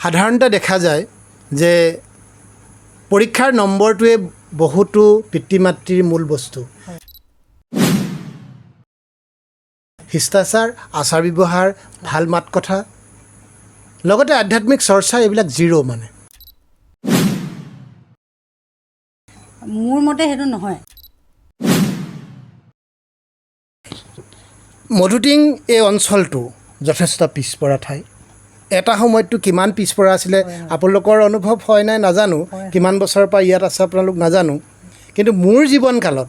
সাধাৰণতে দেখা যায় যে পৰীক্ষাৰ নম্বৰটোৱে বহুতো পিতৃ মাতৃৰ মূল বস্তু শিষ্টাচাৰ আচাৰ ব্যৱহাৰ ভাল মাত কথা লগতে আধ্যাত্মিক চৰ্চা এইবিলাক জিৰো মানে মোৰ মতে হেতু নহয় মধুটিং এই অঞ্চলটো যথেষ্ট পিছপৰা ঠাই এটা সময়তো কিমান পিছপৰা আছিলে আপোনালোকৰ অনুভৱ হয় নাই নাজানো কিমান বছৰৰ পৰা ইয়াত আছে আপোনালোক নাজানো কিন্তু মোৰ জীৱন কালত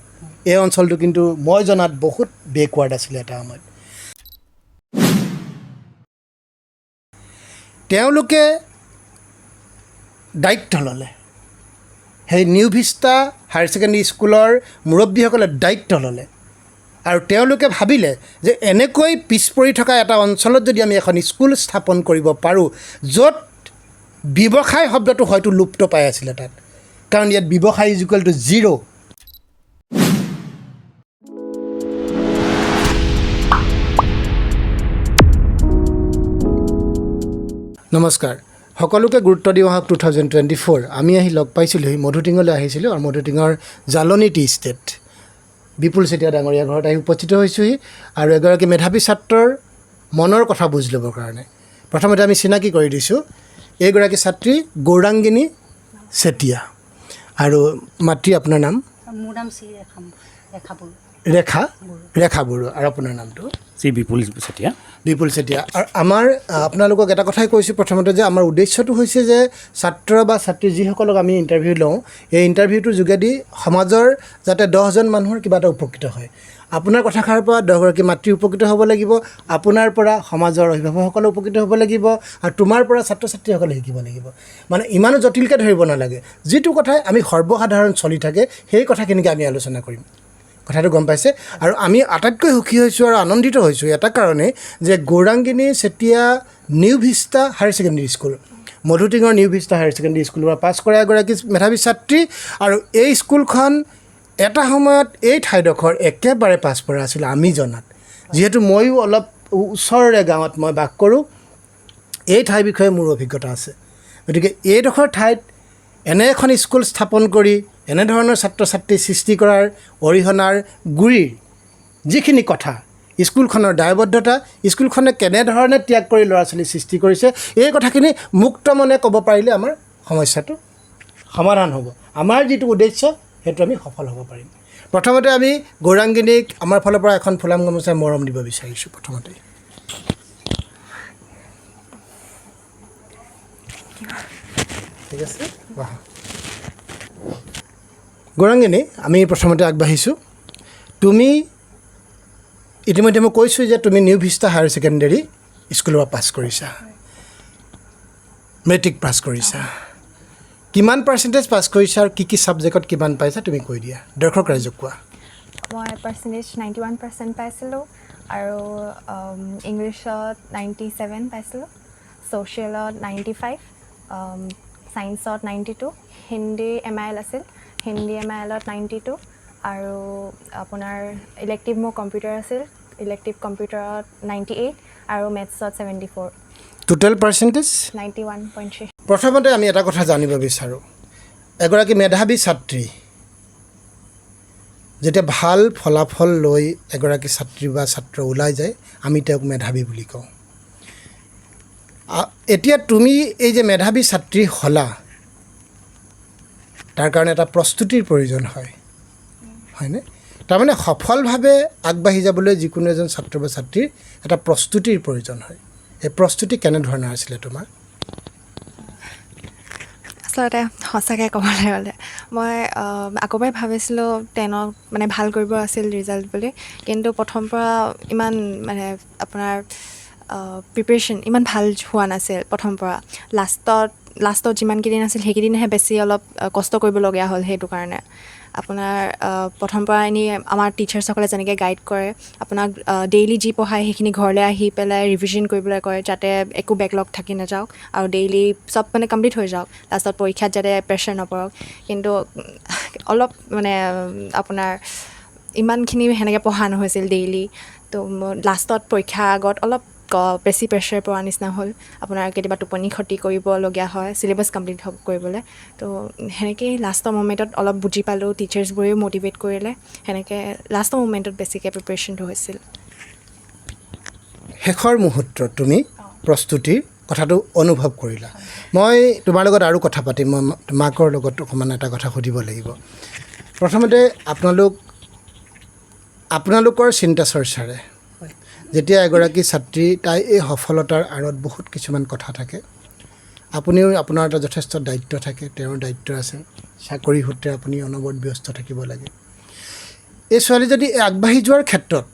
এই অঞ্চলটো কিন্তু মই জনাত বহুত বেকৱাৰ্ড আছিলে এটা সময়ত তেওঁলোকে দায়িত্ব ল'লে সেই নিউ ভিষ্টা হায়াৰ ছেকেণ্ডেৰী স্কুলৰ মুৰব্বীসকলে দায়িত্ব ল'লে আৰু তেওঁলোকে ভাবিলে যে এনেকৈ পিছ পৰি থকা এটা অঞ্চলত যদি আমি এখন স্কুল স্থাপন কৰিব পাৰোঁ য'ত ব্যৱসায় শব্দটো হয়তো লুপ্ত পাই আছিলে তাত কাৰণ ইয়াত ব্যৱসায় ইজ ইকুৱেল টু জিৰ' নমস্কাৰ সকলোকে গুৰুত্ব দিওঁ আহক 2024 আমি আহি লগ পাইছিলোঁ মধুটিঙলৈ আহিছিলোঁ আৰু মধুটিঙৰ জালনী টি ষ্টেট বিপুল চেতিয়া ডাঙৰীয়া ঘৰত আহি উপস্থিত হৈছোঁহি আৰু এগৰাকী মেধাৱী ছাত্ৰৰ মনৰ কথা বুজি ল'বৰ কাৰণে প্ৰথমতে আমি চিনাকি কৰি দিছোঁ এইগৰাকী ছাত্ৰী গৌৰাংগিনী চেতিয়া আৰু মাতৃ আপোনাৰ নাম মোৰ নাম শ্ৰী ৰেখা ৰেখা বড়ো আৰু আপোনাৰ নামটো শ্ৰী বিপুল চেতিয়া আৰু আমাৰ আপোনালোকক এটা কথাই কৈছোঁ প্ৰথমতে যে আমাৰ উদ্দেশ্যটো হৈছে যে ছাত্ৰ বা ছাত্ৰী যিসকলক আমি ইণ্টাৰভিউ লওঁ এই ইণ্টাৰভিউটোৰ যোগেদি সমাজৰ যাতে 10জন মানুহৰ কিবা এটা উপকৃত হয় আপোনাৰ কথাষাৰ পৰা 10গৰাকী মাতৃ উপকৃত হ'ব লাগিব আপোনাৰ পৰা সমাজৰ অভিভাৱকসকলে উপকৃত হ'ব লাগিব আৰু তোমাৰ পৰা ছাত্ৰ ছাত্ৰীসকলে শিকিব লাগিব মানে ইমানো জটিলকৈ ধৰিব নালাগে যিটো কথাই আমি সৰ্বসাধাৰণ চলি থাকে সেই কথাখিনিকে আমি আলোচনা কৰিম কথাটো গম পাইছে আৰু আমি আটাইতকৈ সুখী হৈছোঁ আৰু আনন্দিত হৈছোঁ এটা কাৰণে যে Gourangini Chetia New Vista Higher Secondary School মধুটিঙৰ নিউ ভিষ্টা হায়াৰ ছেকেণ্ডেৰী স্কুলৰ পৰা পাছ কৰা এগৰাকী মেধাৱী ছাত্ৰী আৰু এই স্কুলখন এটা সময়ত এই ঠাইডোখৰ একেবাৰে পাছপৰা আছিল আমি জনাত যিহেতু ময়ো অলপ ওচৰৰে গাঁৱত মই বাস কৰোঁ এই ঠাইৰ বিষয়ে মোৰ অভিজ্ঞতা আছে গতিকে এইডোখৰ ঠাইত এনে এখন স্কুল স্থাপন কৰি এনেধৰণৰ ছাত্ৰ ছাত্ৰী সৃষ্টি কৰাৰ অৰিহণাৰ গুৰিৰ যিখিনি কথা স্কুলখনৰ দায়বদ্ধতা স্কুলখনে কেনেধৰণে ত্যাগ কৰি ল'ৰা ছোৱালী সৃষ্টি কৰিছে এই কথাখিনি মুক্ত মনে ক'ব পাৰিলে আমাৰ সমস্যাটো সমাধান হ'ব আমাৰ যিটো উদ্দেশ্য সেইটো আমি সফল হ'ব পাৰিম প্ৰথমতে আমি গৌৰাংগিনীক আমাৰ ফালৰ পৰা এখন ফুলাম গামোচাৰে মৰম দিব বিচাৰিছোঁ প্ৰথমতে ঠিক আছে বাহ গৌৰাংগিনী আমি প্ৰথমতে আগবাঢ়িছোঁ তুমি ইতিমধ্যে মই কৈছোঁ যে তুমি নিউ ভিষ্টা হায়াৰ ছেকেণ্ডেৰী স্কুলৰ পৰা পাছ কৰিছা মেট্ৰিক পাছ কৰিছা কিমান পাৰ্চেণ্টেজ পাছ কৰিছা আৰু কি ছাবজেক্টত কিমান পাইছা তুমি কৈ দিয়া দৰ্শক ৰাইজক কোৱা মই পাৰ্চেণ্টেজ 91% পাইছিলোঁ আৰু ইংলিছত 97 পাইছিলোঁ ছ'চিয়েলত 95 ছায়েন্সত 92 হিন্দী MIL আছিল হিন্দী MILত 92 আৰু আপোনাৰ ইলেক্টিভ মোৰ কম্পিউটাৰ আছিল ইলেক্টিভ কম্পিউটাৰত 98 আৰু মেথছত 74 টোটেল পাৰ্চেণ্টেজ 91.3 প্ৰথমতে আমি এটা কথা জানিব বিচাৰোঁ এগৰাকী মেধাৱী ছাত্ৰী যেতিয়া ভাল ফলাফল লৈ এগৰাকী ছাত্ৰী বা ছাত্ৰ ওলাই যায় আমি তেওঁক মেধাৱী বুলি কওঁ এতিয়া তুমি এই যে মেধাৱী ছাত্ৰী হ'লা তাৰ কাৰণে এটা প্ৰস্তুতিৰ প্ৰয়োজন হয়নে তাৰমানে সফলভাৱে আগবাঢ়ি যাবলৈ যিকোনো এজন ছাত্ৰ বা ছাত্ৰীৰ এটা প্ৰস্তুতিৰ প্ৰয়োজন হয় এই প্ৰস্তুতি কেনেধৰণৰ আছিলে তোমাৰ আচলতে সঁচাকৈ ক'বলৈ গ'লে মই আগৰ ভাবিছিলোঁ 10ত মানে ভাল কৰিব আছিল ৰিজাল্ট বুলি কিন্তু প্ৰথম পৰা ইমান মানে আপোনাৰ প্ৰিপেৰেশ্যন ইমান ভাল হোৱা নাছিল প্ৰথম পৰা লাষ্টত যিমানকেইদিন আছিল সেইকেইদিনহে বেছি অলপ কষ্ট কৰিবলগীয়া হ'ল সেইটো কাৰণে আপোনাৰ প্ৰথম পৰা এনেই আমাৰ টিচাৰ্ছসকলে যেনেকৈ গাইড কৰে আপোনাক ডেইলি যি পঢ়ায় সেইখিনি ঘৰলৈ আহি পেলাই ৰিভিজন কৰিবলৈ কয় যাতে একো বেকলগ থাকি নাযাওক আৰু ডেইলি চব মানে কমপ্লিট হৈ যাওক লাষ্টত পৰীক্ষাত যাতে প্ৰেছাৰ নপৰক কিন্তু অলপ মানে আপোনাৰ ইমানখিনি সেনেকৈ পঢ়া নহৈছিল ডেইলি তো লাষ্টত পৰীক্ষাৰ আগত অলপ বেছি প্ৰেছাৰ পোৱা নিচিনা হ'ল আপোনাৰ কেতিয়াবা টোপনি ক্ষতি কৰিবলগীয়া হয় চিলেবাছ কমপ্লিট কৰিবলৈ তো সেনেকেই লাষ্টৰ মমেণ্টত অলপ বুজি পালোঁ টিচাৰ্ছবোৰেও মটিভেট কৰিলে সেনেকৈ লাষ্টৰ মমেণ্টত বেছিকৈ প্ৰিপেৰেশ্যনটো হৈছিল শেষৰ মুহূৰ্তত তুমি প্ৰস্তুতিৰ কথাটো অনুভৱ কৰিলা মই তোমাৰ লগত আৰু কথা পাতিম মই মাকৰ লগত অকণমান এটা কথা সুধিব লাগিব প্ৰথমতে আপোনালোকৰ চিন্তা চৰ্চাৰে যেতিয়া এগৰাকী ছাত্ৰী তাই এই সফলতাৰ আঁৰত বহুত কিছুমান কথা থাকে আপুনিও আপোনাৰ এটা যথেষ্ট দায়িত্ব থাকে তেওঁৰ দায়িত্ব আছে চাকৰি সূত্ৰে আপুনি অনবৰত ব্যস্ত থাকিব লাগে এই ছোৱালী যদি আগবাঢ়ি যোৱাৰ ক্ষেত্ৰত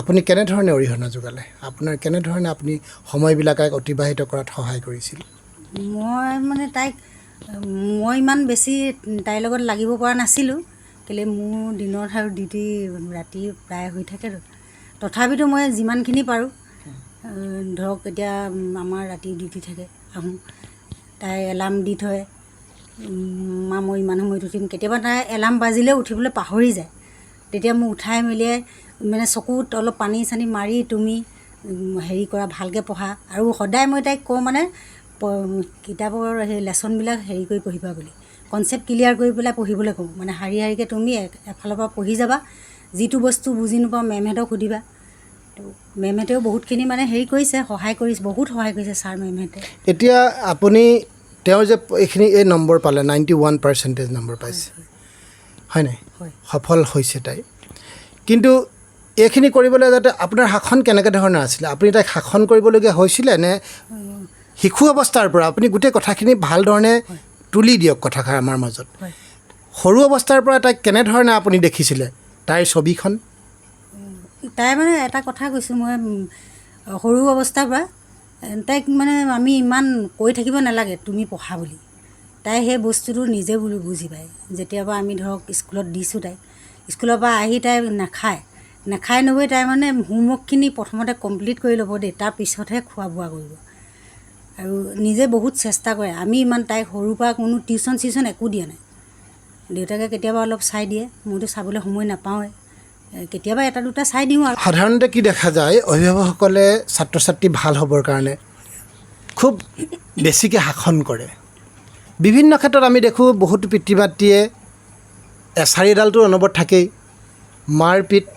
আপুনি কেনেধৰণে অৰিহণা যোগালে আপোনাৰ কেনেধৰণে আপুনি সময়বিলাক অতিবাহিত কৰাত সহায় কৰিছিল মই মানে মই ইমান বেছি তাইৰ লগত লাগিব পৰা নাছিলোঁ কেলৈ মোৰ দিনত আৰু ডিউটি ৰাতি প্ৰায় হৈ থাকে তথাপিতো মই যিমানখিনি পাৰোঁ ধৰক এতিয়া আমাৰ ৰাতি ডিউটি থাকে আহোঁ তাই এলাৰ্ম দি থয় মা মই ইমান সময়ত উঠিম কেতিয়াবা তাই এলাৰ্ম বাজিলেও উঠিবলৈ পাহৰি যায় তেতিয়া মোক উঠাই মেলিয়াই মানে চকুত অলপ পানী চানী মাৰি তুমি হেৰি কৰা ভালকৈ পঢ়া আৰু সদায় মই তাইক কওঁ মানে কিতাপৰ সেই লেচনবিলাক হেৰি কৰি পঢ়িবা বুলি কনচেপ্ট ক্লিয়াৰ কৰি পেলাই পঢ়িবলৈ কওঁ মানে শাৰীকৈ তুমি এফালৰ পৰা পঢ়ি যাবা যিটো বস্তু বুজি নোপোৱা মেমহঁতক সুধিবা তো মেমহঁতেও বহুতখিনি মানে হেৰি কৰিছে সহায় কৰিছে বহুত সহায় কৰিছে ছাৰ মেমহঁতে এতিয়া আপুনি তেওঁ যে এই নম্বৰ পালে 91% নম্বৰ পাইছে হয় নাই সফল হৈছে তাই কিন্তু এইখিনি কৰিবলৈ যাতে আপোনাৰ শাসন কেনেকৈ ধৰণৰ আছিলে আপুনি তাইক শাসন কৰিবলগীয়া হৈছিলে নে শিশু অৱস্থাৰ পৰা আপুনি গোটেই কথাখিনি ভাল ধৰণে তুলি দিয়ক কথাষাৰ আমাৰ মাজত সৰু অৱস্থাৰ পৰা তাইক কেনেধৰণে আপুনি দেখিছিলে তাইৰ ছবিখন তাই মানে এটা কথা কৈছোঁ মই সৰু অৱস্থাৰ পৰা তাইক মানে আমি ইমান কৈ থাকিব নালাগে তুমি পঢ়া বুলি তাই সেই বস্তুটো নিজে বুজি পায় যেতিয়াবা আমি ধৰক স্কুলত দিছোঁ তাইক স্কুলৰ পৰা আহি তাই নাখাই নগৈ তাই মানে হোমৱৰ্কখিনি প্ৰথমতে কমপ্লিট কৰি ল'ব দেই তাৰপিছতহে খোৱা বোৱা কৰিব আৰু নিজে বহুত চেষ্টা কৰে আমি ইমান তাইক সৰুৰ পৰা কোনো টিউশ্যন চিউশ্যন একো দিয়া নাই দেউতাকে কেতিয়াবা অলপ চাই দিয়ে মইতো চাবলৈ সময় নাপাওঁৱে কেতিয়াবা এটা দুটা চাই দিওঁ আৰু সাধাৰণতে কি দেখা যায় অভিভাৱকসকলে ছাত্ৰ ছাত্ৰী ভাল হ'বৰ কাৰণে খুব বেছিকৈ শাসন কৰে বিভিন্ন ক্ষেত্ৰত আমি দেখোঁ বহুতো পিতৃ মাতৃয়ে এছাৰি এডালটো অনবৰত থাকেই মাৰপিট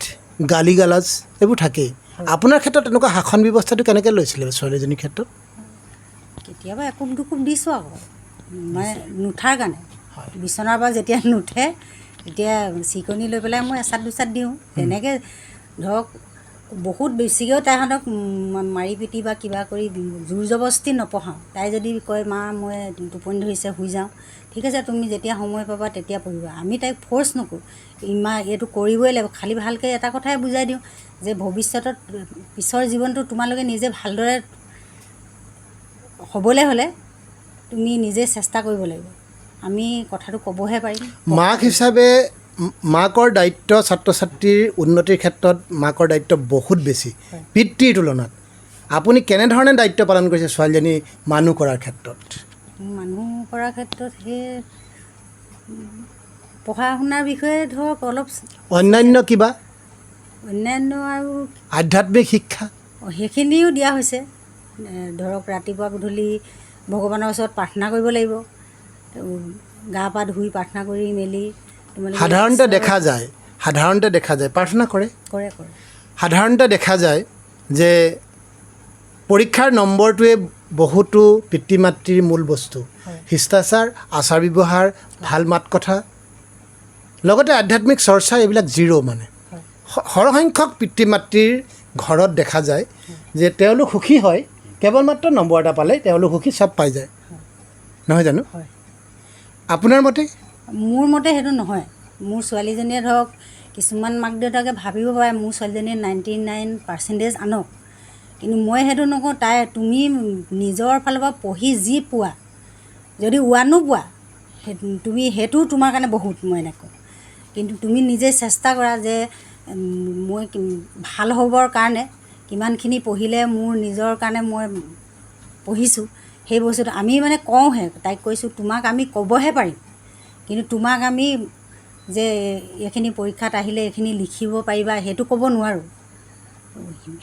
গালি গালাজ এইবোৰ থাকেই আপোনাৰ ক্ষেত্ৰত এনেকুৱা শাসন ব্যৱস্থাটো কেনেকৈ লৈছিলে ছোৱালীজনীৰ ক্ষেত্ৰত কেতিয়াবা একোপ দুকোপ দিছোঁ আকৌ মানে নুঠাৰ কাৰণে বিচনাৰ পৰা যেতিয়া নুঠে তেতিয়া চিকনি লৈ পেলাই মই এচাত দুচাত দিওঁ তেনেকৈ ধৰক বহুত বেছিকৈও তাইহঁতক মাৰি পিটি বা কিবা কৰি জোৰ জবস্তি নপঢ়াওঁ তাই যদি কয় মা মই টোপনি ধৰিছে শুই যাওঁ ঠিক আছে তুমি যেতিয়া সময় পাবা তেতিয়া পঢ়িবা আমি তাইক ফ'ৰ্চ নকৰোঁ এইটো কৰিবই লাগিব খালি ভালকৈ এটা কথাই বুজাই দিওঁ যে ভৱিষ্যতত পিছৰ জীৱনটো তোমালোকে নিজে ভালদৰে হ'বলৈ হ'লে তুমি নিজে চেষ্টা কৰিব লাগিব আমি কথাটো ক'বহে পাৰিম মাক হিচাপে মাকৰ দায়িত্ব ছাত্ৰ ছাত্ৰীৰ উন্নতিৰ ক্ষেত্ৰত মাকৰ দায়িত্ব বহুত বেছি পিতৃৰ তুলনাত আপুনি কেনেধৰণে দায়িত্ব পালন কৰিছে ছোৱালীজনী মানুহ কৰাৰ ক্ষেত্ৰত সেই পঢ়া শুনাৰ বিষয়ে ধৰক অলপ অন্যান্য কিবা অন্যান্য আৰু আধ্যাত্মিক শিক্ষা সেইখিনিও দিয়া হৈছে ধৰক ৰাতিপুৱা গধূলি ভগৱানৰ ওচৰত প্ৰাৰ্থনা কৰিব লাগিব গা পা ধুই প্ৰাৰ্থনা কৰি মেলি সাধাৰণতে দেখা যায় প্ৰাৰ্থনা কৰে সাধাৰণতে দেখা যায় যে পৰীক্ষাৰ নম্বৰটোৱে বহুতো পিতৃ মাতৃৰ মূল বস্তু শিষ্টাচাৰ আচাৰ ব্যৱহাৰ ভাল মাত কথা লগতে আধ্যাত্মিক চৰ্চা এইবিলাক জিৰ' মানে সৰহসংখ্যক পিতৃ মাতৃৰ ঘৰত দেখা যায় যে তেওঁলোক সুখী হয় কেৱল মাত্ৰ নম্বৰ এটা পালে তেওঁলোক সুখী চব পাই যায় নহয় জানো আপোনাৰ মতে মোৰ মতে সেইটো নহয় মোৰ ছোৱালীজনীয়ে ধৰক কিছুমান মাক দেউতাকে ভাবিব পাৰে মোৰ ছোৱালীজনীয়ে 99% আনক কিন্তু মই সেইটো নকওঁ তুমি নিজৰ ফালৰ পৰা পঢ়ি যি পোৱা যদি 1 পোৱা তুমি সেইটো তোমাৰ কাৰণে বহুত মই নকওঁ কিন্তু তুমি নিজে চেষ্টা কৰা যে মই ভাল হ'বৰ কাৰণে কিমানখিনি পঢ়িলে মোৰ নিজৰ কাৰণে মই পঢ়িছোঁ সেই বস্তুটো আমি মানে কওঁহে তাইক কৈছোঁ তোমাক আমি ক'বহে পাৰিম কিন্তু তোমাক আমি যে এইখিনি পৰীক্ষাত আহিলে এইখিনি লিখিব পাৰিবা সেইটো ক'ব নোৱাৰোঁ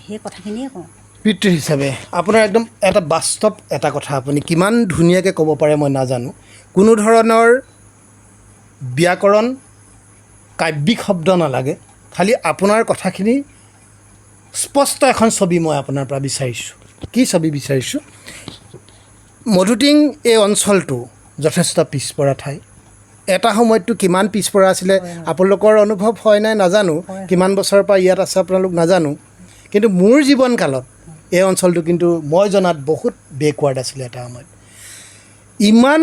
সেই কথাখিনিয়ে কওঁ পিতৃ হিচাপে আপোনাৰ একদম এটা বাস্তৱ এটা কথা আপুনি কিমান ধুনীয়াকৈ ক'ব পাৰে মই নাজানো কোনো ধৰণৰ ব্যাকৰণ কাব্যিক শব্দ নালাগে খালি আপোনাৰ কথাখিনি স্পষ্ট এখন ছবি মই আপোনাৰ পৰা বিচাৰিছোঁ কি ছবি বিচাৰিছোঁ মধুটিং এই অঞ্চলটো যথেষ্ট পিছপৰা ঠাই এটা সময়ততো কিমান পিছপৰা আছিলে আপোনালোকৰ অনুভৱ হয় নাই নাজানো কিমান বছৰৰ পৰা ইয়াত আছে আপোনালোক নাজানো কিন্তু মোৰ জীৱনকালত এই অঞ্চলটো কিন্তু মই জনাত বহুত বেকৱাৰ্ড আছিলে এটা সময়ত ইমান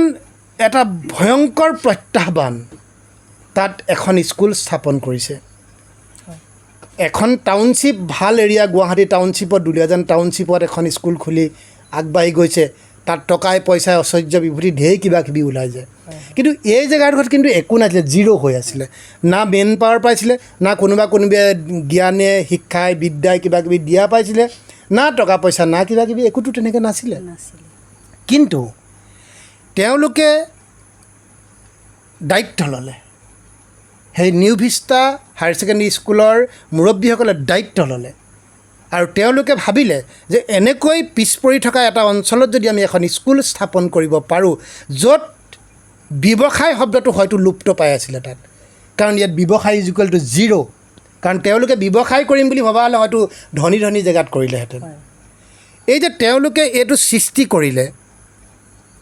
এটা ভয়ংকৰ প্ৰত্যাহ্বান তাত এখন স্কুল স্থাপন কৰিছে এখন টাউনশ্বিপ ভাল এৰিয়া গুৱাহাটী টাউনশ্বিপত দুলীয়াজান টাউনশ্বিপত এখন স্কুল খুলি আগবাঢ়ি গৈছে তাত টকাই পইচাই ঐশ্বৰ্য বিভূতি ঢেৰ কিবা কিবি ওলাই যায় কিন্তু এই জেগাডোখৰত কিন্তু একো নাছিলে জিৰ' হৈ আছিলে না মেন পাৱাৰ পাইছিলে না কোনোবাই জ্ঞানে শিক্ষাই বিদ্যাই কিবা কিবি দিয়া পাইছিলে না টকা পইচা না কিবা কিবি একোতো তেনেকৈ নাছিলে কিন্তু তেওঁলোকে দায়িত্ব ল'লে সেই নিউ ভিষ্টা হায়াৰ ছেকেণ্ডেৰী স্কুলৰ মুৰব্বীসকলে দায়িত্ব ল'লে আৰু তেওঁলোকে ভাবিলে যে এনেকৈ পিছ পৰি থকা এটা অঞ্চলত যদি আমি এখন স্কুল স্থাপন কৰিব পাৰোঁ য'ত ব্যৱসায় শব্দটো হয়তো লুপ্ত পাই আছিলে তাত কাৰণ ইয়াত ব্যৱসায় ইজ ইকুৱেল টু জিৰ' কাৰণ তেওঁলোকে ব্যৱসায় কৰিম বুলি ভবা হ'লে হয়তো ধনী ধনী জেগাত কৰিলেহেঁতেন এই যে তেওঁলোকে এইটো সৃষ্টি কৰিলে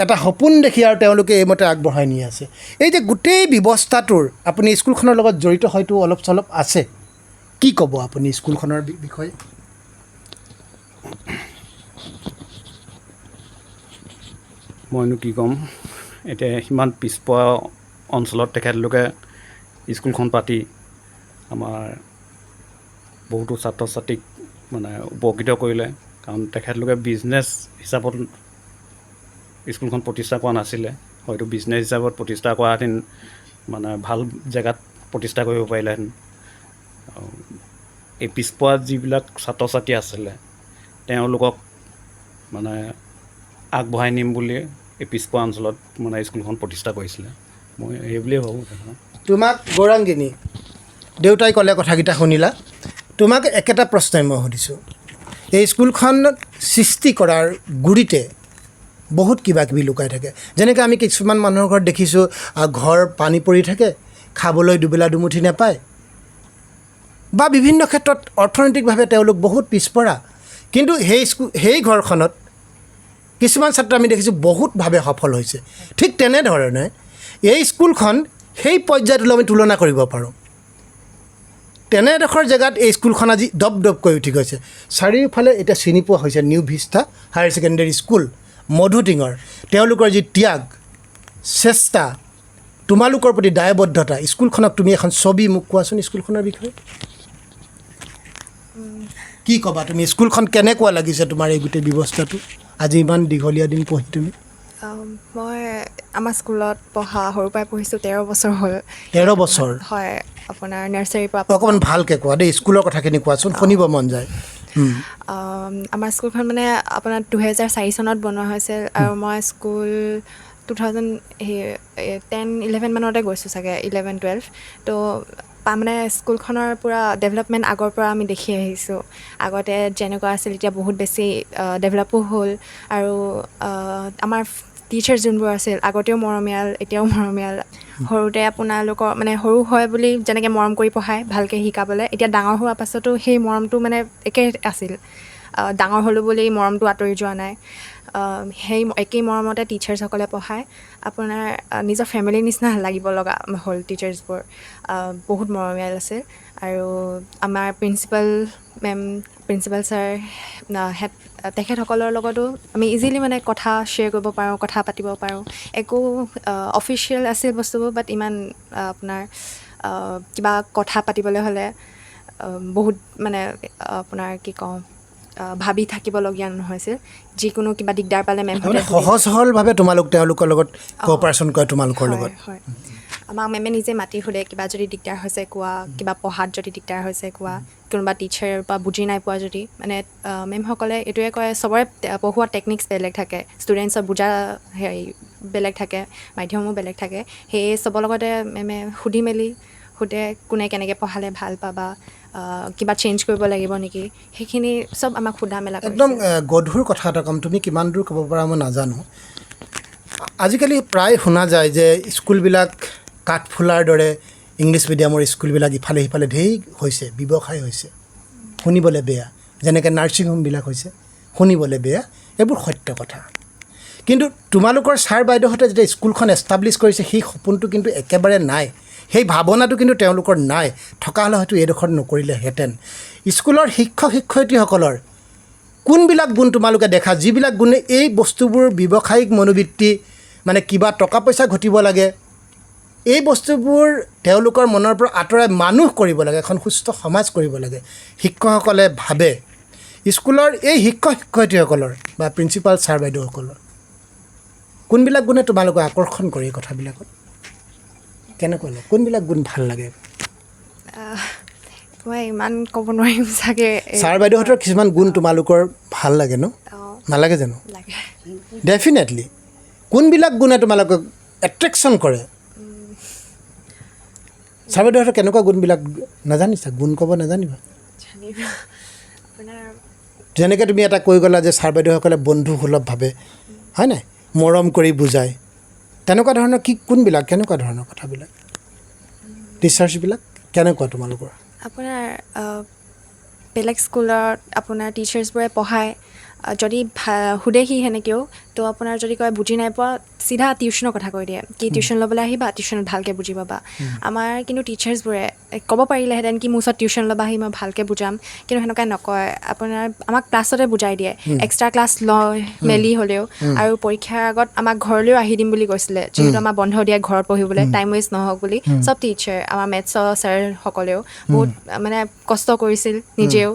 এটা সপোন দেখি আৰু তেওঁলোকে এইমতে আগবঢ়াই নি আছে এই যে গোটেই ব্যৱস্থাটোৰ আপুনি স্কুলখনৰ লগত জড়িত হয়তো অলপ চলপ আছে কি ক'ব আপুনি স্কুলখনৰ বিষয়ে মইনো কি ক'ম এতিয়া সিমান পিছপৰা অঞ্চলত তেখেতলোকে স্কুলখন পাতি আমাৰ বহুতো ছাত্ৰ ছাত্ৰীক মানে উপকৃত কৰিলে কাৰণ তেখেতলোকে বিজনেছ হিচাপত স্কুলখন প্ৰতিষ্ঠা কৰা নাছিলে হয়তো বিজনেছ হিচাপত প্ৰতিষ্ঠা কৰাহেঁতেন মানে ভাল জেগাত প্ৰতিষ্ঠা কৰিব পাৰিলেহেঁতেন এই পিছপৰা যিবিলাক ছাত্ৰ ছাত্ৰী আছিলে তেওঁলোকক মানে আগবঢ়াই নিম বুলি এই পিছপৰা অঞ্চলত মানে স্কুলখন প্ৰতিষ্ঠা কৰিছিলে মই সেই বুলিয়ে ভাবোঁ তোমাক গৌৰাংগিনী দেউতাই ক'লে কথাকেইটা শুনিলা তোমাক একেটা প্ৰশ্নই মই সুধিছোঁ এই স্কুলখন সৃষ্টি কৰাৰ গুৰিতে বহুত কিবা কিবি লুকাই থাকে যেনেকৈ আমি কিছুমান মানুহৰ ঘৰত দেখিছোঁ ঘৰ পানী পৰি থাকে খাবলৈ দুবেলা দুমুঠি নাপায় বা বিভিন্ন ক্ষেত্ৰত অৰ্থনৈতিকভাৱে তেওঁলোক বহুত পিছপৰা কিন্তু সেই ঘৰখনত কিছুমান ছাত্ৰ আমি দেখিছোঁ বহুতভাৱে সফল হৈছে ঠিক তেনেধৰণে এই স্কুলখন সেই পৰ্যায়টোলৈ আমি তুলনা কৰিব পাৰোঁ তেনে এডোখৰ জেগাত এই স্কুলখন আজি দপ দপকৈ উঠি গৈছে চাৰিওফালে এতিয়া চিনি পোৱা হৈছে New Vista Higher Secondary School মধুটিঙৰ তেওঁলোকৰ যি ত্যাগ চেষ্টা তোমালোকৰ প্ৰতি দায়বদ্ধতা স্কুলখনক তুমি এখন ছবি মোক কোৱাচোন স্কুলখনৰ বিষয়ে কি ক'বা তুমি স্কুলখন কেনেকুৱা লাগিছে তোমাৰ এই গোটেই ব্যৱস্থাটো আজি ইমান দীঘলীয়া দিন পঢ়ি তুমি মই আমাৰ স্কুলত পঢ়া সৰুৰ পৰাই পঢ়িছোঁ 13 বছৰ হ'ল 13 বছৰ হয় আপোনাৰ নাৰ্চাৰীৰ পৰা অকণমান ভালকৈ কোৱা দেই স্কুলৰ কথাখিনি কোৱাচোন শুনিব মন যায় আমাৰ স্কুলখন মানে আপোনাৰ 2004 চনত বনোৱা হৈছিল আৰু মই স্কুল 2010-11 মানতে গৈছোঁ চাগে 11-12 তো মানে স্কুলখনৰ পূৰা ডেভেলপমেণ্ট আগৰ পৰা আমি দেখি আহিছোঁ আগতে যেনেকুৱা আছিল এতিয়া বহুত বেছি ডেভেলপো হ'ল আৰু আমাৰ টিচাৰ যোনবোৰ আছিল আগতেও মৰমীয়াল এতিয়াও মৰমীয়াল সৰুতে আপোনালোকৰ মানে সৰু হয় বুলি যেনেকৈ মৰম কৰি পঢ়ায় ভালকৈ শিকাবলৈ এতিয়া ডাঙৰ হোৱাৰ পাছতো সেই মৰমটো মানে একে আছিল ডাঙৰ হ'লোঁ বুলি মৰমটো আঁতৰি যোৱা নাই সেই একেই মৰমতে টিচাৰ্ছসকলে পঢ়ায় আপোনাৰ নিজৰ ফেমিলিৰ নিচিনা লাগিব লগা হ'ল টিচাৰ্ছবোৰ বহুত মৰমীয়াল আছে আৰু আমাৰ প্ৰিন্সিপাল ছাৰ তেখেতসকলৰ লগতো আমি ইজিলি মানে কথা শ্বেয়াৰ কৰিব পাৰোঁ কথা পাতিব পাৰোঁ একো অফিচিয়েল আছিল বস্তুবোৰ বাট ইমান আপোনাৰ কিবা কথা পাতিবলৈ হ'লে বহুত মানে আপোনাৰ কি কওঁ ভাবি থাকিবলগীয়া নহৈছিল যিকোনো কিবা দিগদাৰ পালে মেমহঁতে সহজ সৰলভাৱে তেওঁলোকৰ লগত কোঅপাৰেশ্যন কৰে তোমালোকৰ লগত হয় আমাক মেমে নিজে মাতি সোধে কিবা যদি দিগদাৰ হৈছে কোৱা কিবা পঢ়াত যদি দিগদাৰ হৈছে কোৱা কোনোবা টিচাৰ বা বুজি নাই পোৱা যদি মানে মেমসকলে এইটোৱে কয় চবৰে পঢ়োৱা টেকনিক্স বেলেগ থাকে ষ্টুডেণ্টছৰ বুজা হেৰি বেলেগ থাকে মাধ্যমো বেলেগ থাকে সেয়ে চবৰ লগতে মেমে সুধি মেলি সোধে কোনে কেনেকৈ পঢ়ালে ভাল পাবা কিবা চেঞ্জ কৰিব লাগিব নেকি সেইখিনি চব আমাক সোধা মেলা একদম গধুৰ কথা এটা ক'ম তুমি কিমান দূৰ ক'ব পাৰা মই নাজানো আজিকালি প্ৰায় শুনা যায় যে স্কুলবিলাক কাঠফুলাৰ দৰে ইংলিছ মিডিয়ামৰ স্কুলবিলাক ইফালে সিফালে ঢেৰ হৈছে ব্যৱসায় হৈছে শুনিবলৈ বেয়া যেনেকৈ নাৰ্ছিং হোমবিলাক হৈছে শুনিবলৈ বেয়া এইবোৰ সত্য কথা কিন্তু তোমালোকৰ ছাৰ বাইদেউহঁতে যেতিয়া স্কুলখন এষ্টাব্লিছ কৰিছে সেই সপোনটো কিন্তু একেবাৰে নাই সেই ভাৱনাটো কিন্তু তেওঁলোকৰ নাই থকা হ'লে হয়তো এইডোখৰত নকৰিলেহেঁতেন স্কুলৰ শিক্ষক শিক্ষয়িত্ৰীসকলৰ কোনবিলাক গুণ তোমালোকে দেখা যিবিলাক গুণে এই বস্তুবোৰ ব্যৱসায়িক মনোবৃত্তি মানে কিবা টকা পইচা ঘটিব লাগে এই বস্তুবোৰ তেওঁলোকৰ মনৰ পৰা আঁতৰাই মানুহ কৰিব লাগে এখন সুস্থ সমাজ কৰিব লাগে শিক্ষকসকলে ভাবে স্কুলৰ এই শিক্ষক শিক্ষয়িত্ৰীসকলৰ বা প্ৰিন্সিপাল ছাৰ বাইদেউসকলৰ কোনবিলাক গুণে তোমালোকক আকৰ্ষণ কৰে এই কথাবিলাকত কেনেকৈ লাগে কোনবিলাক গুণ ভাল লাগে মই ইমান ক'ব নোৱাৰিম চাগে ছাৰ বাইদেউহঁতৰ কিছুমান গুণ তোমালোকৰ ভাল লাগে ন নালাগে জানো লাগে ডেফিনেটলি কোনবিলাক গুণে তোমালোকক এট্ৰেকশ্যন কৰে ছাৰ বাইদেউহঁতৰ কেনেকুৱা গুণবিলাক নাজানিছা গুণ ক'ব নাজানিবা জানিব আপোনাৰ যেনেকৈ তুমি এটা কৈ গ'লা যে ছাৰ বাইদেউসকলে বন্ধুসুলভভাৱে হয় নাই মৰম কৰি বুজায় তেনেকুৱা ধৰণৰ কি কোনবিলাক কেনেকুৱা ধৰণৰ কথাবিলাক টিচাৰ্ছবিলাক কেনেকুৱা তোমালোকৰ আপোনাৰ বেলেগ স্কুলত আপোনাৰ টিচাৰ্ছবোৰে পঢ়ায় যদি সোধেহি সেনেকৈও তো আপোনাৰ যদি কয় বুজি নাই পোৱা চিধা টিউশ্যনৰ কথা কৈ দিয়ে কি টিউশ্যন ল'বলৈ আহিবা টিউশ্যনত ভালকৈ বুজি পাবা আমাৰ কিন্তু টিচাৰ্ছবোৰে ক'ব পাৰিলেহেঁতেন কি মোৰ ওচৰত টিউশ্যন ল'বাহি মই ভালকৈ বুজাম কিন্তু সেনেকুৱা নকয় আপোনাৰ আমাক ক্লাছতে বুজাই দিয়ে এক্সট্ৰা ক্লাছ লয় মেলি হ'লেও আৰু পৰীক্ষাৰ আগত আমাক ঘৰলৈও আহি দিম বুলি কৈছিলে যিহেতু আমাৰ বন্ধ দিয়ে ঘৰত পঢ়িবলৈ টাইম ৱেষ্ট নহওক বুলি চব টিচাৰ আমাৰ মেথছৰ ছাৰসকলেও বহুত মানে কষ্ট কৰিছিল নিজেও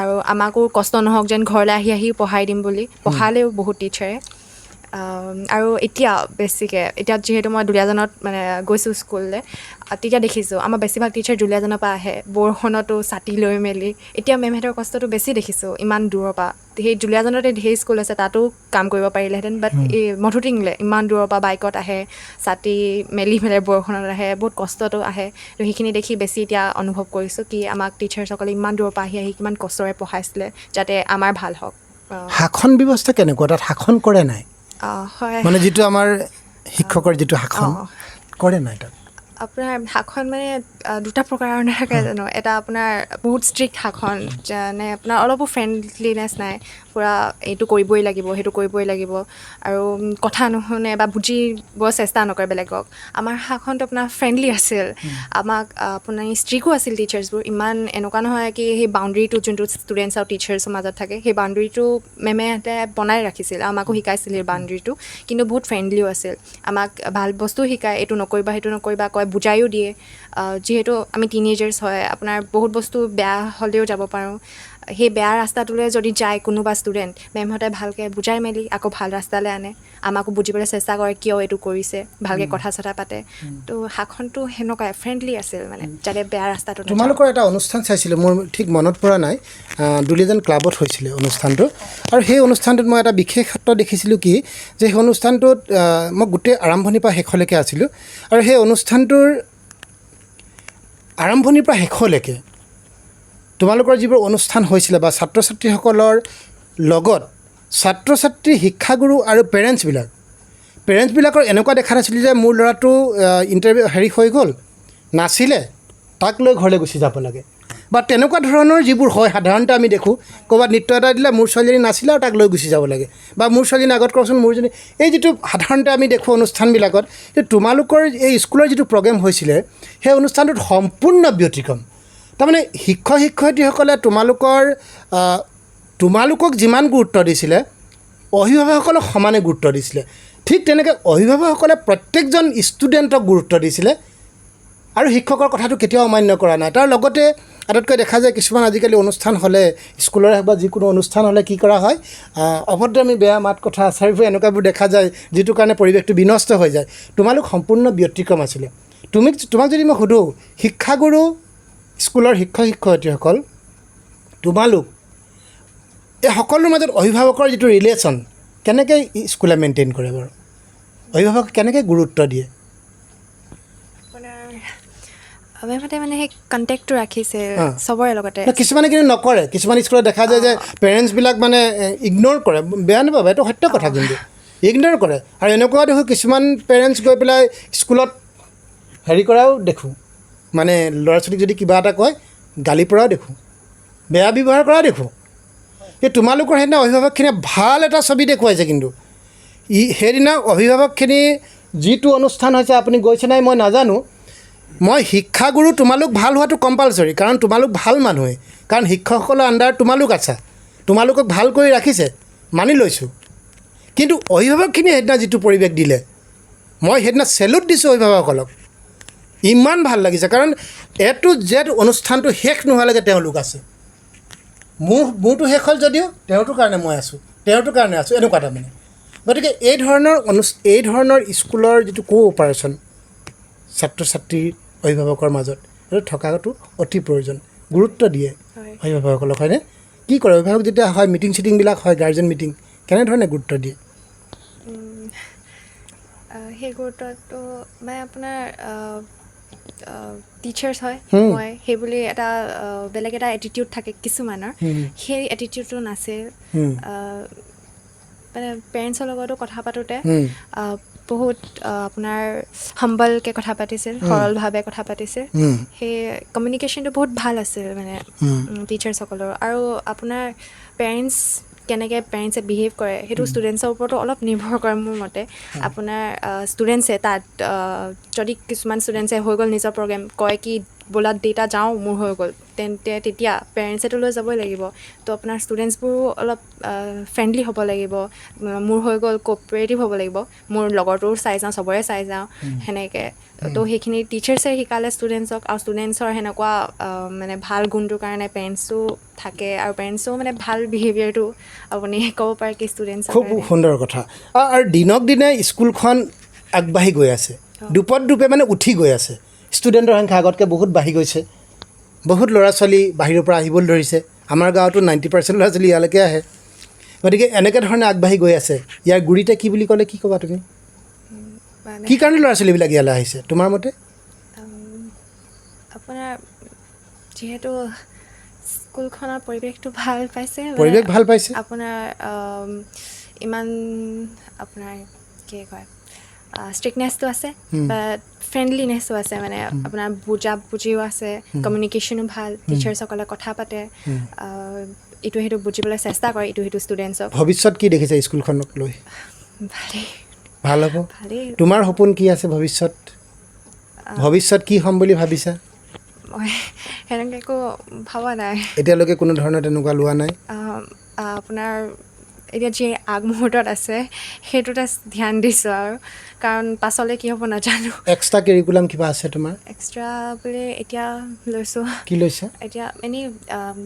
আৰু আমাকো কষ্ট নহওক যেন ঘৰলৈ আহি আহি পঢ়াই দিম বুলি পঢ়ালেও বহুত টিচাৰে আৰু এতিয়া বেছিকৈ এতিয়া যিহেতু মই দুলীয়াজানত মানে গৈছোঁ স্কুললৈ তেতিয়া দেখিছোঁ আমাৰ বেছিভাগ টিচাৰ দুলীয়াজানৰ পৰা আহে বৰষুণতো ছাতি লৈ মেলি এতিয়া মেমহঁতৰ কষ্টটো বেছি দেখিছোঁ ইমান দূৰৰ পৰা সেই দুলীয়াজানতে ঢেৰ স্কুল আছে তাতো কাম কৰিব পাৰিলেহেঁতেন বাট এই মধুটিংলে ইমান দূৰৰ পৰা বাইকত আহে ছাতি মেলি মেলি বৰষুণত আহে বহুত কষ্টটো আহে তো সেইখিনি দেখি বেছি এতিয়া অনুভৱ কৰিছোঁ কি আমাক টিচাৰ্ছসকলে ইমান দূৰৰ পৰা আহি কিমান কষ্টৰে পঢ়াইছিলে যাতে আমাৰ ভাল হওক শাসন ব্যৱস্থা কেনেকুৱা তাত শাসন কৰে নাই হয় মানে যিটো আমাৰ শিক্ষকৰ যিটো শাসন কৰে নাই তাত আপোনাৰ শাসন মানে দুটা প্ৰকাৰৰ নাথাকে জানো এটা আপোনাৰ বহুত ষ্ট্ৰিক্ট শাসন যেনে আপোনাৰ অলপো ফ্ৰেণ্ডলিনেছ নাই পূৰা এইটো কৰিবই লাগিব সেইটো কৰিবই লাগিব আৰু কথা নুশুনে বা বুজিব চেষ্টা নকৰে বেলেগক আমাৰ শাসনটো আপোনাৰ ফ্ৰেণ্ডলি আছিল আমাক আপোনাৰ ষ্ট্ৰিকো আছিল টিচাৰ্ছবোৰ ইমান এনেকুৱা নহয় কি সেই বাউণ্ডেৰীটো যোনটো ষ্টুডেণ্টছ আৰু টিচাৰ্ছৰ মাজত থাকে সেই বাউণ্ডেৰীটো মেমেহঁতে বনাই ৰাখিছিল আমাকো শিকাইছিল সেই বাউণ্ডেৰীটো কিন্তু বহুত ফ্ৰেণ্ডলিও আছিল আমাক ভাল বস্তু শিকায় এইটো নকৰিবা সেইটো নকৰিবা কয় বুজায়ো দিয়ে যিহেতু আমি টিনেজাৰ্ছ হয় আপোনাৰ বহুত বস্তু বেয়া হ'লেও যাব পাৰোঁ সেই বেয়া ৰাস্তাটোলৈ যদি যায় কোনোবা ষ্টুডেণ্ট মেমহঁতে ভালকৈ বুজাই মেলি আকৌ ভাল ৰাস্তালৈ আনে আমাকো বুজিবলৈ চেষ্টা কৰে কিয় এইটো কৰিছে ভালকৈ কথা চথা পাতে তো শাসনটো সেনেকুৱাই ফ্ৰেণ্ডলি আছিল মানে যাতে বেয়া ৰাস্তাটো তোমালোকৰ এটা অনুষ্ঠান চাইছিলোঁ মোৰ ঠিক মনত পৰা নাই দুলীয়াজান ক্লাবত হৈছিলে অনুষ্ঠানটো আৰু সেই অনুষ্ঠানটোত মই এটা বিশেষত্ব দেখিছিলোঁ কি যে সেই অনুষ্ঠানটোত মই গোটেই আৰম্ভণিৰ পৰা শেষলৈকে আছিলোঁ আৰু সেই অনুষ্ঠানটোৰ আৰম্ভণিৰ পৰা শেষলৈকে তোমালোকৰ যিবোৰ অনুষ্ঠান হৈছিলে বা ছাত্ৰ ছাত্ৰীসকলৰ লগত ছাত্ৰ ছাত্ৰী শিক্ষাগুৰু আৰু পেৰেণ্টছবিলাকৰ এনেকুৱা দেখা নাছিলোঁ যে মোৰ ল'ৰাটো ইণ্টাৰভিউ হৈ গ'ল নাছিলে তাক লৈ ঘৰলৈ গুচি যাব লাগে বা তেনেকুৱা ধৰণৰ যিবোৰ হয় সাধাৰণতে আমি দেখোঁ ক'ৰবাত নৃত্য এটা দিলে মোৰ ছোৱালীজনী নাছিলে আৰু তাক লৈ গুচি যাব লাগে বা মোৰ ছোৱালীজনী আগত কৰকচোন মোৰজনী এই যিটো সাধাৰণতে আমি দেখোঁ অনুষ্ঠানবিলাকত যে তোমালোকৰ এই স্কুলৰ যিটো প্ৰগ্ৰেম হৈছিলে সেই অনুষ্ঠানটোত সম্পূৰ্ণ ব্যতিক্ৰম তাৰমানে শিক্ষক শিক্ষয়িত্ৰীসকলে তোমালোকক যিমান গুৰুত্ব দিছিলে অভিভাৱকসকলক সমানে গুৰুত্ব দিছিলে ঠিক তেনেকৈ অভিভাৱকসকলে প্ৰত্যেকজন ষ্টুডেণ্টক গুৰুত্ব দিছিলে আৰু শিক্ষকৰ কথাটো কেতিয়াও অমান্য কৰা নাই তাৰ লগতে আটাইতকৈ দেখা যায় কিছুমান আজিকালি অনুষ্ঠান হ'লে স্কুলৰে হওক বা যিকোনো অনুষ্ঠান হ'লে কি কৰা হয় অভদ্ৰামী বেয়া মাত কথা আচাৰবোৰ এনেকুৱাবোৰ দেখা যায় যিটো কাৰণে পৰিৱেশটো বিনষ্ট হৈ যায় তোমালোক সম্পূৰ্ণ ব্যতিক্ৰম আছিলে তোমাক যদি মই সোধোঁ শিক্ষাগুৰু স্কুলৰ শিক্ষক শিক্ষয়িত্ৰীসকল তোমালোক এই সকলোৰ মাজত অভিভাৱকৰ যিটো ৰিলেশ্যন কেনেকৈ স্কুলে মেইনটেইন কৰে বাৰু অভিভাৱকে কেনেকৈ গুৰুত্ব দিয়ে মেমহঁতে মানে সেই কণ্টেক্টটো ৰাখিছে চবৰে লগতে। কিছুমানে কিন্তু নকৰে, কিছুমান স্কুলত দেখা যায় যে পেৰেণ্টছবিলাক মানে ইগন'ৰ কৰে, বেয়া নাপাব, এইটো সত্য কথা, কিন্তু ইগন'ৰ কৰে। আৰু এনেকুৱা দেখোঁ কিছুমান পেৰেণ্টছ গৈ পেলাই স্কুলত হেৰি কৰাও দেখোঁ, মানে ল'ৰা ছোৱালীক যদি কিবা এটা কয় গালি পৰাও দেখোঁ, বেয়া ব্যৱহাৰ কৰাও দেখোঁ। এই তোমালোকৰ সেইদিনা অভিভাৱকখিনিয়ে ভাল এটা ছবি দেখুৱাইছে, কিন্তু সেইদিনা অভিভাৱকখিনি যিটো অনুষ্ঠান হৈছে আপুনি গৈছে নাই মই নাজানো। মই শিক্ষাগুৰু তোমালোক ভাল হোৱাটো কম্পালচৰি, কাৰণ তোমালোক ভাল মানুহে, কাৰণ শিক্ষকসকলৰ আণ্ডাৰত তোমালোক আছা, তোমালোকক ভাল কৰি ৰাখিছে, মানি লৈছোঁ। কিন্তু অভিভাৱকখিনিয়ে সেইদিনা যিটো পৰিৱেশ দিলে, মই সেইদিনা চেলুট দিছোঁ অভিভাৱকসকলক। ইমান ভাল লাগিছে, কাৰণ এটো জেড অনুষ্ঠানটো শেষ নোহোৱালৈকে তেওঁলোক আছে। মোৰতো শেষ হ'ল যদিও তেওঁৰটোৰ কাৰণে মই আছোঁ, তেওঁৰটোৰ কাৰণে আছোঁ, এনেকুৱা তাৰমানে। গতিকে এই ধৰণৰ স্কুলৰ যিটো কোঅপাৰেশ্যন ছাত্ৰ ছাত্ৰীৰ অভিভাৱকৰ মাজত, সেইটো থকাটো অতি প্ৰয়োজন। গুৰুত্ব দিয়ে অভিভাৱকসকলক, হয়নে? কি কৰে অভিভাৱক যেতিয়া হয়, মিটিং চিটিংবিলাক হয়, গাৰ্জেন মিটিং, কেনেধৰণে গুৰুত্ব দিয়ে? সেই গুৰুত্বটো মানে আপোনাৰ টিচাৰ্ছ হয়, মই সেই বুলি এটা বেলেগ এটা এটিটিউড থাকে কিছুমানৰ, সেই এটিটিউডটো নাছিল। মানে পেৰেণ্টছৰ লগতো কথা পাতোঁতে বহুত আপোনাৰ হাম্বলকৈ কথা পাতিছিল, সৰলভাৱে কথা পাতিছিল। সেই কমিউনিকেশ্যনটো বহুত ভাল আছিল মানে টিচাৰ্ছসকলৰ। আৰু আপোনাৰ পেৰেণ্টছে বিহেভ কৰে সেইটো ষ্টুডেণ্টছৰ ওপৰতো অলপ নিৰ্ভৰ কৰে মোৰ মতে। আপোনাৰ ষ্টুডেণ্টছে তাত যদি কিছুমান ষ্টুডেণ্টছে হৈ গ'ল নিজৰ প্ৰগ্ৰেম, কয় কি ব'লা দেউতা যাওঁ, মোৰ হৈ গ'ল, তেতিয়া পেৰেণ্টছেতো লৈ যাবই লাগিব। তো আপোনাৰ ষ্টুডেণ্টছবোৰো অলপ ফ্ৰেণ্ডলি হ'ব লাগিব, মোৰ হৈ গ'ল কোঅপাৰেটিভ হ'ব লাগিব, মোৰ লগৰটোৰো চাই যাওঁ, চবৰে চাই যাওঁ, সেনেকৈ। তো সেইখিনি টিচাৰ্ছে শিকালে ষ্টুডেণ্টছক, আৰু ষ্টুডেণ্টছৰ সেনেকুৱা মানে ভাল গুণটোৰ কাৰণে পেৰেণ্টছো থাকে, আৰু পেৰেণ্টছো মানে ভাল বিহেভিয়াৰটো আপুনি ক'ব পাৰে কি ষ্টুডেণ্টছৰ। খুব সুন্দৰ কথা। আৰু দিনক দিনে স্কুলখন আগবাঢ়ি গৈ আছে, দুপে মানে উঠি গৈ আছে। ষ্টুডেণ্টৰ সংখ্যা আগতকৈ বহুত বাঢ়ি গৈছে, বহুত ল'ৰা ছোৱালী বাহিৰৰ পৰা আহিবলৈ ধৰিছে। আমাৰ গাঁৱতো 90% ল'ৰা ছোৱালী ইয়ালৈকে আহে। গতিকে এনেকৈ ধৰণে আগবাঢ়ি গৈ আছে। ইয়াৰ গুৰিতে কি বুলি ক'লে কি ক'বা তুমি? কি কাৰণে ল'ৰা ছোৱালীবিলাক ইয়ালৈ আহিছে তোমাৰ মতে? আপোনাৰ যিহেতু স্কুলখনৰ পৰিৱেশটো ভাল পাইছে, পৰিৱেশ ভাল পাইছে, আপোনাৰ ইমান আপোনাৰ কি কয় ষ্ট্ৰিকনেছটো আছে, বাট ফ্ৰেণ্ডলিনেছো আছে, মানে আপোনাৰ বুজিও আছে, কমিউনিকেশ্যনো ভাল, টিচাৰ্ছসকলে কথা পাতে, ইটো সেইটো বুজিবলৈ চেষ্টা কৰে ইটো সিটো ষ্টুডেণ্টছক। ভৱিষ্যত কি দেখিছে স্কুলখনক লৈ? ভালেই, ভাল হ'ব। ভালেই। তোমাৰ সপোন কি আছে ভৱিষ্যত কি হ'ম বুলি ভাবিছা? মই সেনেকৈ একো ভবা নাই এতিয়ালৈকে, কোনো ধৰণৰ তেনেকুৱা লোৱা নাই? আপোনাৰ এতিয়া যি আগমুহূৰ্তত আছে সেইটোতে ধ্যান দিছোঁ, আৰু কাৰণ পাছলৈ কি হ'ব নাজানো। এক্সট্ৰা কেৰিকুলাম কিবা আছে তোমাৰ? এক্সট্ৰা বুলি এতিয়া লৈছোঁ। কি লৈছা? এতিয়া এনেই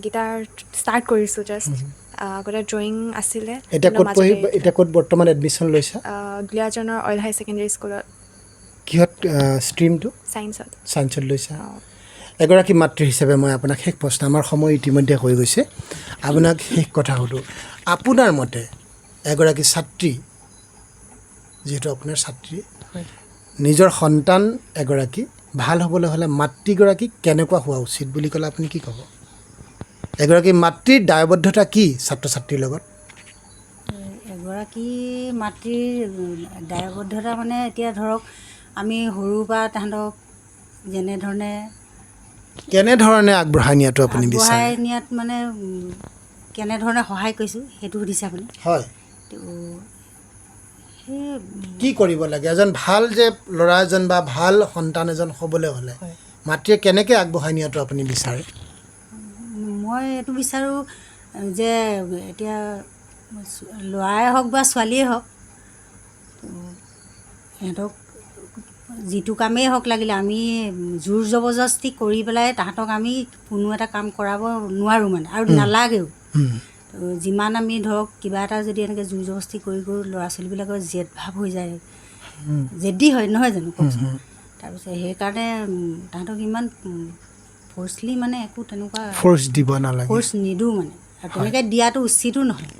গীটাৰ ষ্টাৰ্ট কৰিছোঁ জাষ্ট। আগতে ড্ৰয়িং আছিলে। এতিয়া ক'ত বৰ্তমান এডমিশ্যন লৈছা? দুলিয়াজানৰ অইল হাই ছেকেণ্ডেৰী স্কুলত। কিহত ষ্ট্ৰীমটো? ছায়েন্সত লৈছা। এগৰাকী মাতৃ হিচাপে মই আপোনাক শেষ প্ৰশ্ন, আমাৰ সময় ইতিমধ্যে হৈ গৈছে, আপোনাক শেষ কথা সোধোঁ। আপোনাৰ মতে এগৰাকী ছাত্ৰী, যিহেতু আপোনাৰ ছাত্ৰী, নিজৰ সন্তান এগৰাকী ভাল হ'বলৈ হ'লে মাতৃগৰাকী কেনেকুৱা হোৱা উচিত বুলি ক'লে আপুনি কি ক'ব? এগৰাকী মাতৃৰ দায়বদ্ধতা কি ছাত্ৰ ছাত্ৰীৰ লগত? এগৰাকী মাতৃৰ দায়বদ্ধতা মানে এতিয়া ধৰক আমি সৰুৰ পৰা তাহাঁতক কেনেধৰণে আগবঢ়াই নিয়াটো আপুনি বিচাৰে? আগবঢ়াই নিয়াত মানে কেনেধৰণে সহায় কৰিছোঁ সেইটো সুধিছে আপুনি? হয়। তো সেই কি কৰিব লাগে এজন ভাল যে ল'ৰা এজন বা ভাল সন্তান এজন হ'বলৈ হ'লে মাতৃয়ে কেনেকৈ আগবঢ়াই নিয়াটো আপুনি বিচাৰে? মই এইটো বিচাৰোঁ যে এতিয়া ল'ৰাই হওক বা ছোৱালীয়ে হওক, সিহঁতক যিটো কামেই হওক লাগিলে আমি জোৰ জবৰদস্তি কৰি পেলাই তাহাঁতক আমি কোনো এটা কাম কৰাব নোৱাৰোঁ মানে, আৰু নালাগেও। যিমান আমি ধৰক কিবা এটা যদি এনেকৈ জোৰ জবৰদস্তি কৰি ল'ৰা ছোৱালীবিলাকৰ জেদ ভাৱ হৈ যায়, জেদি হয় নহয় জানো কওকচোন? তাৰপিছত সেইকাৰণে তাহাঁতক ইমান ফ'ৰ্চলি মানে একো তেনেকুৱা ফ'ৰ্চ নিদিওঁ মানে, আৰু তেনেকৈ দিয়াটো উচিতো নহয়।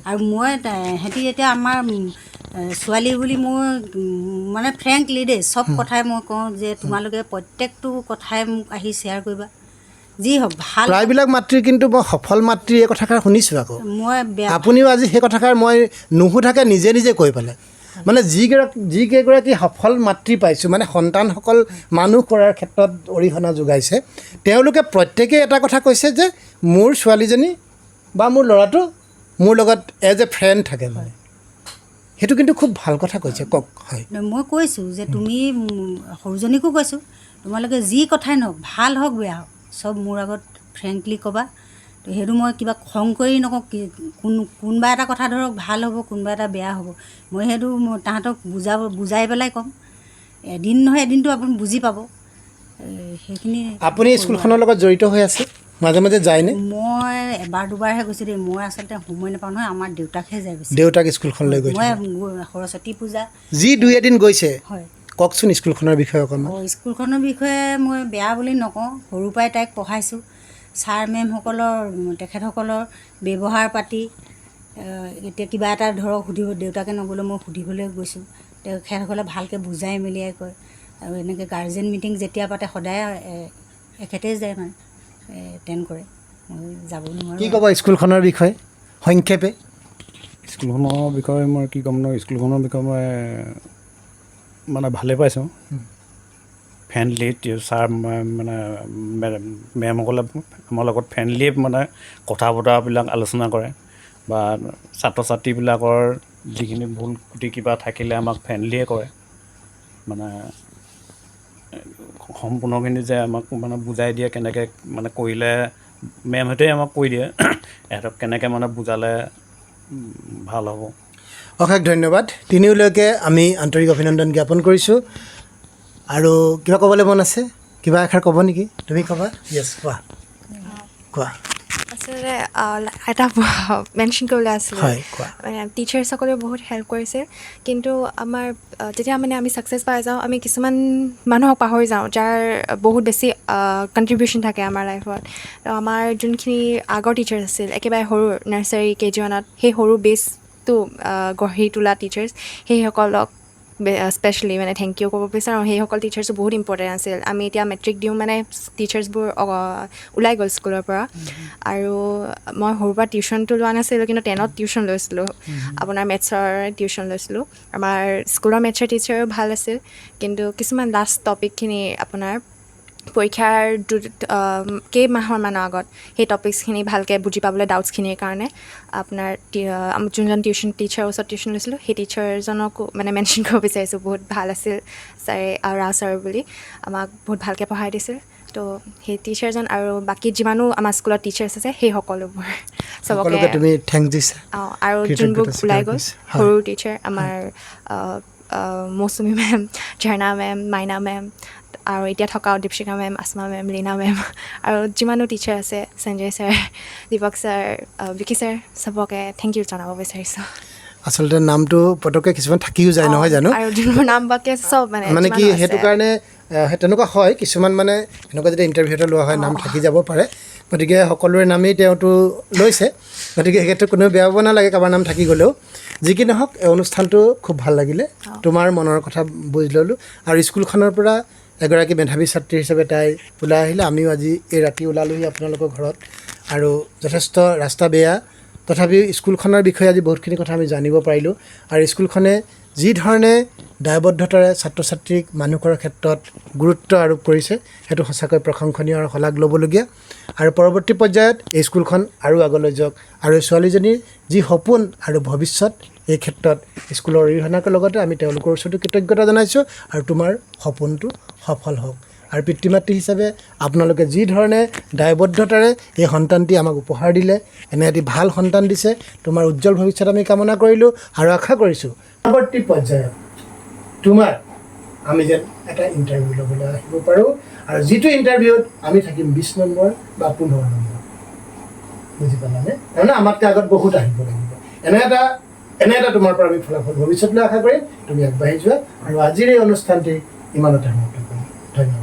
আৰু মই সিহঁতি এতিয়া আমাৰ ছোৱালী বুলি মই মানে ফ্ৰেংকলি দেই চব কথাই মই কওঁ যে তোমালোকে প্ৰত্যেকটো কথাই মোক আহি শ্বেয়াৰ কৰিবা, যি হওক ভাল। প্ৰায়বিলাক মাতৃ কিন্তু মই সফল মাতৃ এই কথাষাৰ শুনিছোঁ আকৌ। মই বেয়া আপুনিও আজি সেই কথাষাৰ মই নুসুধাকৈ নিজে নিজে কৈ পেলাই মানে যিকেইগৰাকী সফল মাতৃ পাইছোঁ মানে সন্তানসকল মানুহ কৰাৰ ক্ষেত্ৰত অৰিহণা যোগাইছে, তেওঁলোকে প্ৰত্যেকেই এটা কথা কৈছে যে মোৰ ছোৱালীজনী বা মোৰ ল'ৰাটো মোৰ লগত এজ এ ফ্ৰেণ্ড থাকে মানে। সেইটো কিন্তু খুব ভাল কথা কৈছে, কওক। হয়, মই কৈছোঁ যে তুমি সৰুজনীকো কৈছোঁ তোমালোকে যি কথাই নহওক ভাল হওক বেয়া হওক চব মোৰ আগত ফ্ৰেংকলি ক'বা। তো সেইটো মই কিবা খং কৰি নকওঁ, কোনোবা এটা কথা ধৰক ভাল হ'ব কোনোবা এটা বেয়া হ'ব, মই সেইটো তাহাঁতক বুজাই পেলাই ক'ম। এদিন নহয় এদিনটো আপুনি বুজি পাব। সেইখিনি আপুনি স্কুলখনৰ লগত জড়িত হৈ আছে, মাজে মাজে যায়নে? মই এবাৰ দুবাৰহে গৈছোঁ দেই, মই আচলতে সময় নাপাওঁ নহয়, আমাৰ দেউতাকহে যায় গৈছে। দেউতাক স্কুলখনলৈ গৈ মই সৰস্বতী পূজা যি দুই এদিন গৈছে, হয়। কওকচোন স্কুলখনৰ বিষয়ে অকণমান। স্কুলখনৰ বিষয়ে মই বেয়া বুলি নকওঁ, সৰুৰ পৰাই তাইক পঢ়াইছোঁ। ছাৰ মেমসকলৰ তেখেতসকলৰ ব্যৱহাৰ পাতি এতিয়া কিবা এটা ধৰক দেউতাকে নগ'লে মই সুধিবলৈ গৈছোঁ, তেখেতসকলে ভালকৈ বুজাই মেলিয়াই কয়। আৰু এনেকৈ গাৰ্জেন মিটিং যেতিয়া পাতে সদায় এখেতেই যায় মানে এটেণ্ড কৰে, মই যাব নোৱাৰোঁ। কি ক'ব স্কুলখনৰ বিষয়ে সংক্ষেপে? স্কুলখনৰ বিষয়ে মই কি ক'ম ন, স্কুলখনৰ বিষয়ে মই মানে ভালেই পাইছোঁ। ফ্ৰেণ্ডলি ছাৰ মানে মেমসকলে আমাৰ লগত ফ্ৰেণ্ডলি মানে কথা বতৰাবিলাক আলোচনা কৰে বা ছাত্ৰ ছাত্ৰীবিলাকৰ যিখিনি ভুল ক্ৰুটি কিবা থাকিলে আমাক ফ্ৰেণ্ডলিয়ে কৰে। মানে সম্পূৰ্ণখিনি যে আমাক মানে বুজাই দিয়ে কেনেকৈ মানে কৰিলে, মেমহঁতেই আমাক কৈ দিয়ে এহঁতক কেনেকৈ মানে বুজালে ভাল হ'ব। অশেষ ধন্যবাদ। তিনিওলৈকে আমি আন্তৰিক অভিনন্দন জ্ঞাপন কৰিছোঁ। আৰু কিবা ক'বলৈ মন আছে? কিবা এষাৰ ক'ব নেকি? তুমি ক'বা? য়েছ, কোৱা। আচলতে এটা মেনশ্যন কৰিবলৈ আছিলে, হয়, কোৱা। মানে টিচাৰ্ছসকলেও বহুত হেল্প কৰিছে, কিন্তু আমাৰ যেতিয়া মানে আমি ছাকচেছ পাই যাওঁ আমি কিছুমান মানুহক পাহৰি যাওঁ যাৰ বহুত বেছি কণ্ট্ৰিবিউশ্যন থাকে আমাৰ লাইফত। আমাৰ যোনখিনি আগৰ টিচাৰ্ছ আছিল একেবাৰে সৰু নাৰ্চাৰী KG1ত, সেই সৰু বেছটো গঢ়ি তোলা টিচাৰ্ছ, সেইসকলক স্পেচিয়েলি মানে থেংক ইউ ক'ব বিচাৰোঁ। সেইসকল টিচাৰ্ছো বহুত ইম্পৰ্টেণ্ট আছিল। আমি এতিয়া মেট্ৰিক দিওঁ মানে টিচাৰ্ছবোৰ ওলাই গ'ল স্কুলৰ পৰা। আৰু মই সৰুৰ পৰা টিউশ্যনটো লোৱা নাছিলোঁ, কিন্তু 10ত টিউশ্যন লৈছিলোঁ, আপোনাৰ মেথছৰ টিউশ্যন লৈছিলোঁ। আমাৰ স্কুলৰ মেথছৰ টিচাৰো ভাল আছিল, কিন্তু কিছুমান লাষ্ট টপিকখিনি আপোনাৰ পৰীক্ষাৰ কেইমাহৰ মানৰ আগত সেই টপিকছখিনি ভালকৈ বুজি পাবলৈ ডাউটছখিনিৰ কাৰণে আপোনাৰ যোনজন টিউশ্যন টিচাৰৰ ওচৰত টিউশ্যন লৈছিলোঁ সেই টিচাৰজনকো মানে মেনশ্যন কৰিব বিচাৰিছোঁ। বহুত ভাল আছিল ছাৰে, ৰাও ছাৰ বুলি, আমাক বহুত ভালকৈ পঢ়াই দিছিল। তো সেই টিচাৰজন আৰু বাকী যিমানো আমাৰ স্কুলত টিচাৰ্ছ আছে সেই সকলোবোৰ চবকে তুমি থেংক দিছা। আৰু যোনবোৰ ওলাই গ'ল সৰু টিচাৰ আমাৰ Mousumi ma'am, Jharna ma'am, Maina ma'am, আৰু এতিয়া থকা Dipshikha ma'am, Asma ma'am, Leena ma'am, আৰু যিমানো টিচাৰ আছে, Sanjay sir, Dipak sir, Vicky sir, চবকে থেংক ইউ জনাব বিচাৰিছোঁ। আচলতে নামটো পটককৈ কিছুমান থাকিও যায় নহয় জানো? আৰু যোনবোৰ নাম বাকী চব মানে কি সেইটো কাৰণে তেনেকুৱা হয় কিছুমান মানে এনেকুৱা যদি ইণ্টাৰভিউ এটা লোৱা হয় নাম থাকি যাব পাৰে, গতিকে সকলোৰে নামেই তেওঁতো লৈছে, গতিকে সেইটো কোনেও বেয়া পাব নালাগে কাৰোবাৰ নাম থাকি গ'লেও। যি কি নহওক এই অনুষ্ঠানটো খুব ভাল লাগিলে, তোমাৰ মনৰ কথা বুজি ল'লোঁ। আৰু স্কুলখনৰ পৰা এগৰাকী মেধাৱী ছাত্ৰী হিচাপে তাই ওলাই আহিলে, আমিও আজি এই ৰাতি ওলালোহি আপোনালোকৰ ঘৰত। আৰু যথেষ্ট ৰাস্তা বেয়া, তথাপিও স্কুলখনৰ বিষয়ে আজি বহুতখিনি কথা আমি জানিব পাৰিলোঁ। আৰু স্কুলখনে যি ধৰণে দায়বদ্ধতাৰে ছাত্ৰ ছাত্ৰীক মানুহ কৰাৰ ক্ষেত্ৰত গুৰুত্ব আৰোপ কৰিছে সেইটো সঁচাকৈ প্ৰশংসনীয় আৰু শলাগ ল'বলগীয়া। আৰু পৰৱৰ্তী পৰ্যায়ত এই স্কুলখন আৰু আগলৈ যাওক, আৰু এই ছোৱালীজনীৰ যি সপোন আৰু ভৱিষ্যত এই ক্ষেত্ৰত স্কুলৰ অৰিহণাৰ লগতে আমি তেওঁলোকৰ ওচৰতো কৃতজ্ঞতা জনাইছোঁ। আৰু তোমাৰ সপোনটো সফল হওক। আৰু পিতৃ মাতৃ হিচাপে আপোনালোকে যি ধৰণে দায়বদ্ধতাৰে এই সন্তানটি আমাক উপহাৰ দিলে, এনে এটি ভাল সন্তান দিছে, তোমাৰ উজ্জ্বল ভৱিষ্যত আমি কামনা কৰিলোঁ। আৰু আশা কৰিছোঁ পৰৱৰ্তী পৰ্যায়ত তোমাক আমি যেন এটা ইণ্টাৰভিউ ল'বলৈ আহিব পাৰোঁ, আৰু যিটো ইণ্টাৰভিউত আমি থাকিম 20 নম্বৰ বা 15 নম্বৰ, বুজি পালানে? তাৰমানে আমাতকৈ আগত বহুত আহিব লাগিব। এনে এটা তোমাৰ পৰা আমি ফলাফল ভৱিষ্যতলৈ আশা কৰিম। তুমি আগবাঢ়ি যোৱা, আৰু আজিৰ এই অনুষ্ঠানটি ইমানতে সমাপ্ত কৰিম। ধন্যবাদ।